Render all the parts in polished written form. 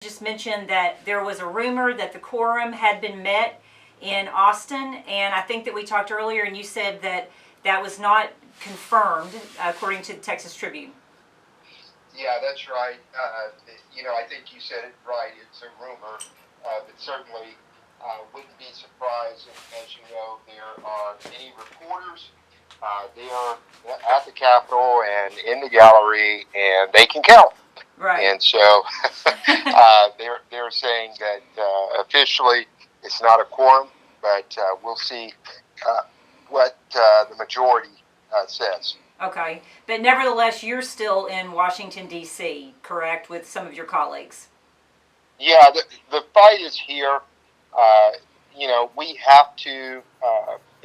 just mentioned that there was a rumor that the quorum had been met in Austin, and I think that we talked earlier and you said that that was not confirmed according to the Texas Tribune. Yeah, that's right. I think you said it right. It's a rumor, but certainly wouldn't be surprised if, as you know, there are many reporters there at the Capitol and in the gallery, and they can count. Right. And so they're saying that officially it's not a quorum, but we'll see what the majority says. Okay, but nevertheless, you're still in Washington, D.C., correct, with some of your colleagues? Yeah, the fight is here. We have to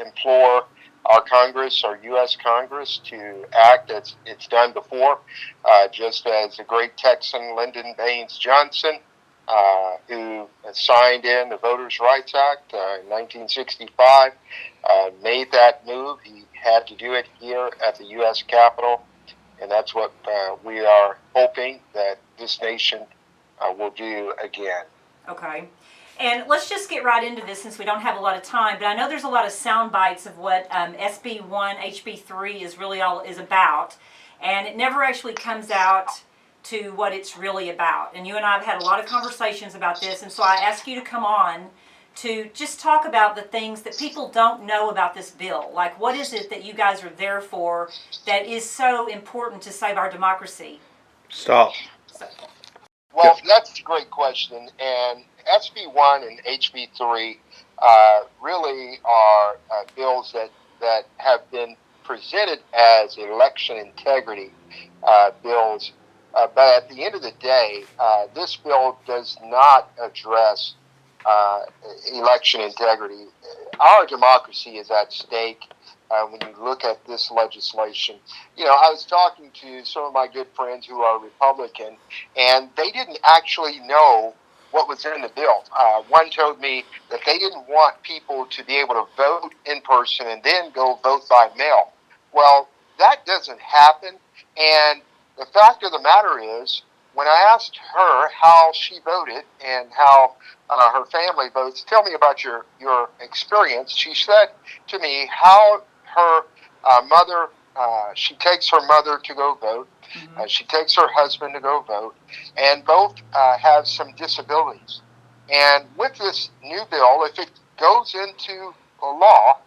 implore our Congress, our U.S. Congress, to act as it's done before, just as the great Texan Lyndon Baines Johnson, who signed in the Voters' Rights Act in 1965, made that move. He had to do it here at the U.S. Capitol, and that's what we are hoping that this nation will do again. Okay. And let's just get right into this since we don't have a lot of time, but I know there's a lot of sound bites of what SB 1, HB 3 is really all is about, and it never actually comes out to what it's really about. And you and I have had a lot of conversations about this, and so I ask you to come on to just talk about the things that people don't know about this bill. Like, what is it that you guys are there for that is so important to save our democracy? Stop. Well, that's a great question. And SB 1 and HB 3 really are bills that have been presented as election integrity bills. But at the end of the day, this bill does not address election integrity. Our democracy is at stake when you look at this legislation. I was talking to some of my good friends who are Republican, and they didn't actually know what was in the bill. One told me that they didn't want people to be able to vote in person and then go vote by mail. Well, that doesn't happen, and the fact of the matter is, when I asked her how she voted and how her family votes, tell me about your experience, she said to me how her mother, she takes her mother to go vote, she takes her husband to go vote, and both have some disabilities. And with this new bill, if it goes into law,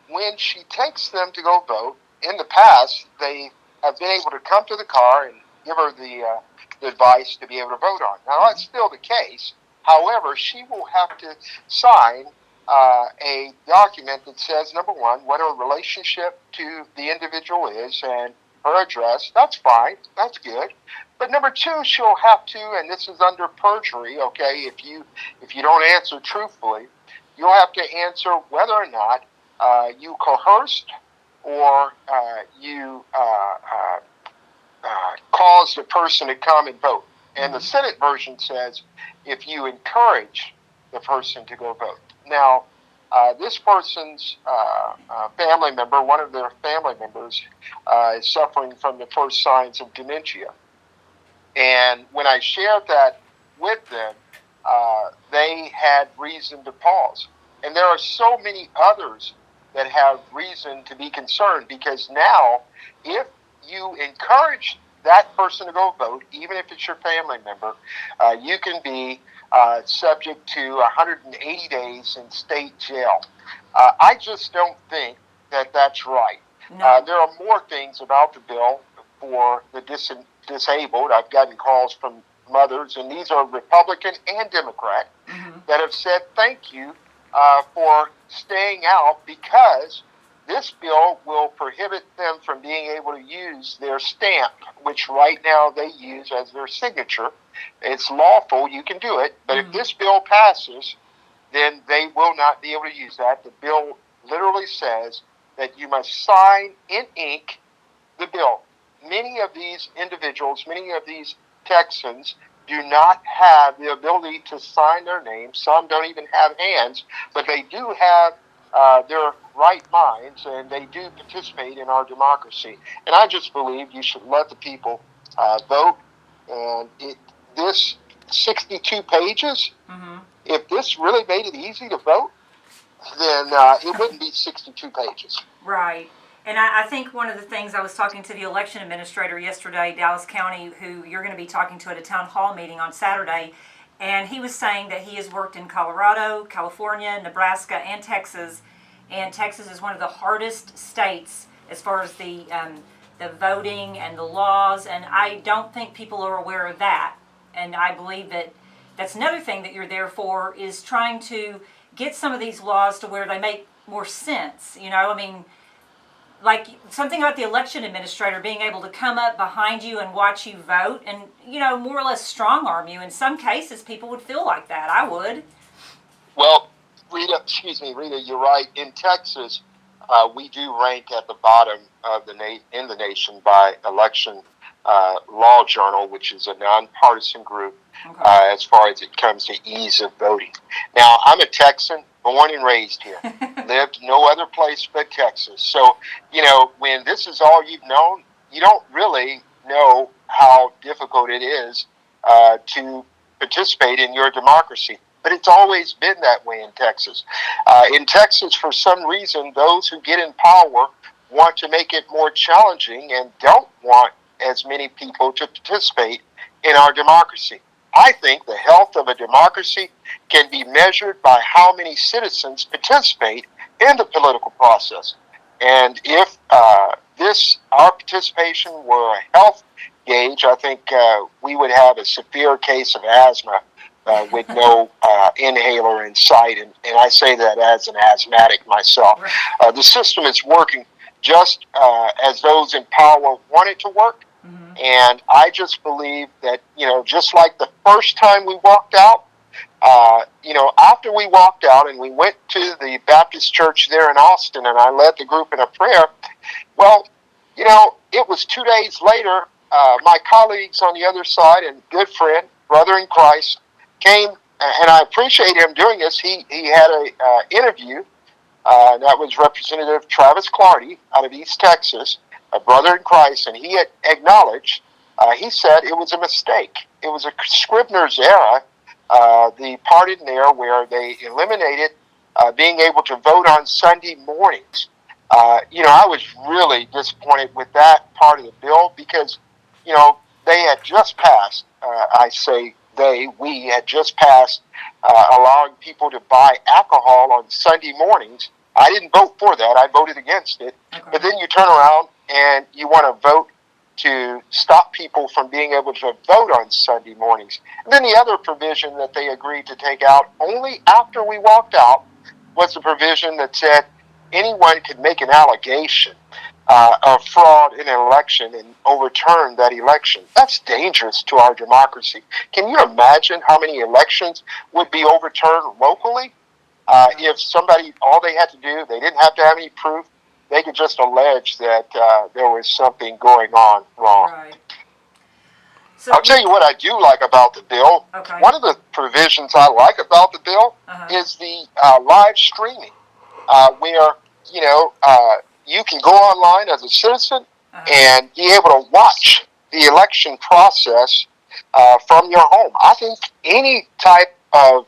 when she takes them to go vote, in the past, they have been able to come to the car and give her the advice to be able to vote on. Now, that's still the case. However, she will have to sign a document that says, number one, what her relationship to the individual is and her address. That's fine. That's good. But number two, she'll have to, and this is under perjury, okay, if you don't answer truthfully, you'll have to answer whether or not you coerced or you caused a person to come and vote. And the Senate version says if you encourage the person to go vote. Now, this person's family member, one of their family members, is suffering from the first signs of dementia. And when I shared that with them, they had reason to pause. And there are so many others that have reason to be concerned, because now, if you encourage that person to go vote, even if it's your family member, you can be subject to 180 days in state jail. I just don't think that that's right. No. There are more things about the bill for the disabled. I've gotten calls from mothers, and these are Republican and Democrat, that have said thank you for staying out, because this bill will prohibit them from being able to use their stamp, which right now they use as their signature. It's lawful, you can do it, but if this bill passes, then they will not be able to use that. The bill literally says that you must sign in ink the bill. Many of these individuals, many of these Texans, do not have the ability to sign their names. Some don't even have hands, but they do have their right minds, and they do participate in our democracy. And I just believe you should let the people vote. And this 62 pages. Mm-hmm. If this really made it easy to vote, then it wouldn't be 62 pages. Right. And I think one of the things, I was talking to the election administrator yesterday, Dallas County, who you're going to be talking to at a town hall meeting on Saturday, and he was saying that he has worked in Colorado, California, Nebraska, and Texas Texas is one of the hardest states as far as the voting and the laws, and I don't think people are aware of that. And I believe that that's another thing that you're there for, is trying to get some of these laws to where they make more sense. You know, I mean, like something about the election administrator being able to come up behind you and watch you vote and, you know, more or less strong arm you. In some cases, people would feel like that. I would. Well, Rita, you're right. In Texas, we do rank at the bottom of in the nation by Election Law Journal, which is a nonpartisan group, Okay. as far as it comes to ease of voting. Now, I'm a Texan, born and raised here, lived no other place but Texas. So, you know, when this is all you've known, you don't really know how difficult it is to participate in your democracy. But it's always been that way in Texas. In Texas, for some reason, those who get in power want to make it more challenging and don't want as many people to participate in our democracy. I think the health of a democracy can be measured by how many citizens participate in the political process. And if our participation were a health gauge, I think we would have a severe case of asthma with no inhaler in sight. And I say that as an asthmatic myself. The system is working just as those in power want it to work. Mm-hmm. And I just believe that, you know, just like the first time we walked out, you know, after we walked out and we went to the Baptist church there in Austin and I led the group in a prayer, well, you know, it was 2 days later, my colleagues on the other side and good friend, brother in Christ, came, and I appreciate him doing this. He had a interview, that was Representative Travis Clardy out of East Texas, a brother in Christ, and he had acknowledged, he said it was a mistake. It was a Scribner's error, the part in there where they eliminated being able to vote on Sunday mornings. You know, I was really disappointed with that part of the bill because, you know, they had just passed, we had just passed allowing people to buy alcohol on Sunday mornings. I didn't vote for that. I voted against it. Okay. But then you turn around and you want to vote to stop people from being able to vote on Sunday mornings. And then the other provision that they agreed to take out only after we walked out was the provision that said anyone could make an allegation of fraud in an election and overturn that election. That's dangerous to our democracy. Can you imagine how many elections would be overturned locally if somebody, all they had to do, they didn't have to have any proof, they could just allege that there was something going on wrong. Right. So I'll tell you what I do like about the bill. Okay. One of the provisions I like about the bill is the live streaming, where, you know, you can go online as a citizen and be able to watch the election process from your home. I think any type of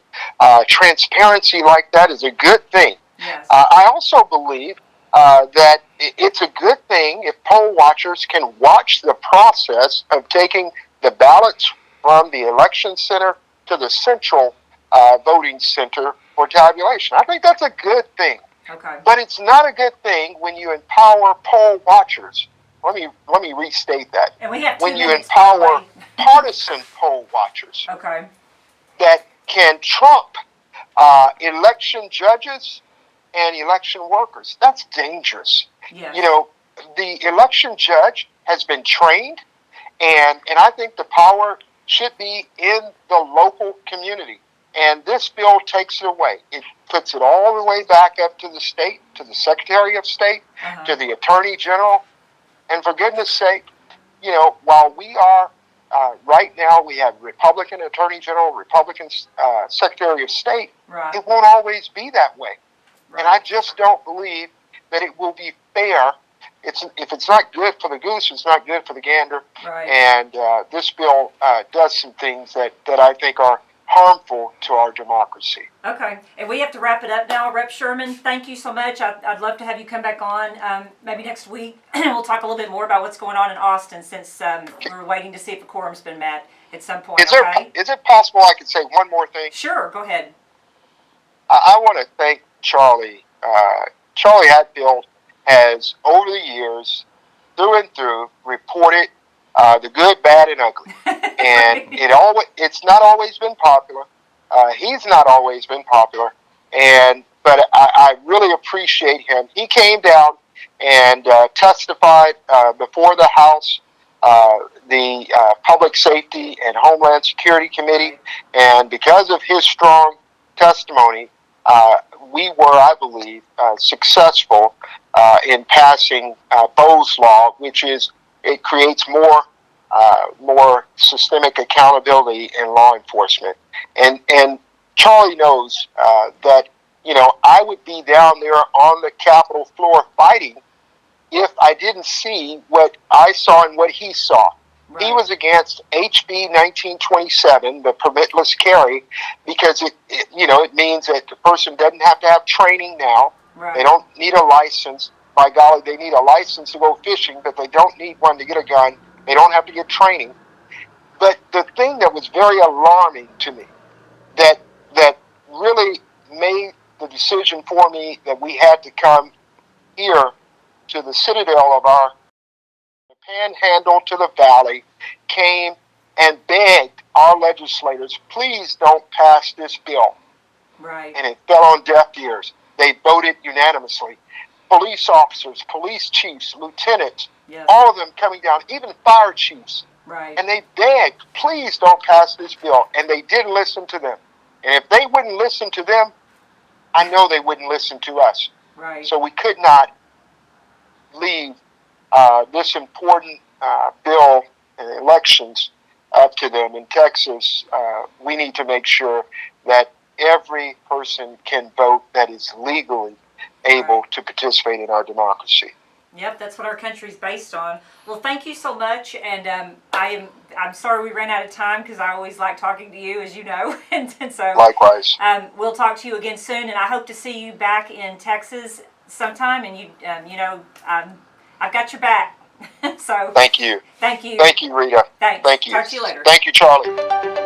transparency like that is a good thing. Yes. I also believe that it's a good thing if poll watchers can watch the process of taking the ballots from the election center to the central voting center for tabulation. I think that's a good thing. Okay. But it's not a good thing when you empower poll watchers. Let me restate that. And we have 2 when you minutes, empower partisan poll watchers Okay. that can trump election judges and election workers. That's dangerous. Yes. You know, the election judge has been trained, and I think the power should be in the local community. And this bill takes it away. It puts it all the way back up to the state, to the Secretary of State, to the Attorney General. And for goodness sake, you know, while we are, right now we have Republican Attorney General, Republican Secretary of State, Right. it won't always be that way. Right. And I just don't believe that it will be fair if it's not good for the goose, it's not good for the gander. Right. And this bill does some things that I think are harmful to our democracy. Okay, and we have to wrap it up now. Rep. Sherman, thank you so much. I'd love to have you come back on maybe next week. We'll talk a little bit more about what's going on in Austin, since we're waiting to see if a quorum's been met at some point. Is it possible I could say one more thing? Sure, go ahead. I want to thank Charlie. Charlie Hatfield has, over the years, through and through, reported the good, bad, and ugly. And it's not always been popular. He's not always been popular. But I really appreciate him. He came down and testified before the House, the Public Safety and Homeland Security Committee. And because of his strong testimony, we were, I believe, successful in passing Bo's Law, which is, it creates more systemic accountability in law enforcement. And Charlie knows that, I would be down there on the Capitol floor fighting if I didn't see what I saw and what he saw. Right. He was against HB 1927, the permitless carry, because it means that the person doesn't have to have training now. Right. They don't need a license. By golly, they need a license to go fishing, but they don't need one to get a gun. They don't have to get training. But the thing that was very alarming to me, that really made the decision for me that we had to come here to the citadel of our panhandle to the valley, came and begged our legislators, please don't pass this bill. Right. And it fell on deaf ears. They voted unanimously. Police officers, police chiefs, lieutenants, yes, all of them coming down, even fire chiefs. Right. And they begged, please don't pass this bill. And they didn't listen to them. And if they wouldn't listen to them, I know they wouldn't listen to us. Right. So we could not leave this important bill and elections up to them. In Texas, we need to make sure that every person can vote that is legally able to participate in our democracy. Yep, that's what our country's based on. Well, thank you so much, and I'm sorry we ran out of time, because I always like talking to you, as you know. and so likewise, we'll talk to you again soon, and I hope to see you back in Texas sometime. And I've got your back. So thank you, thank you, Rita. Thanks. Thank you. Talk to you later. Thank you, Charlie.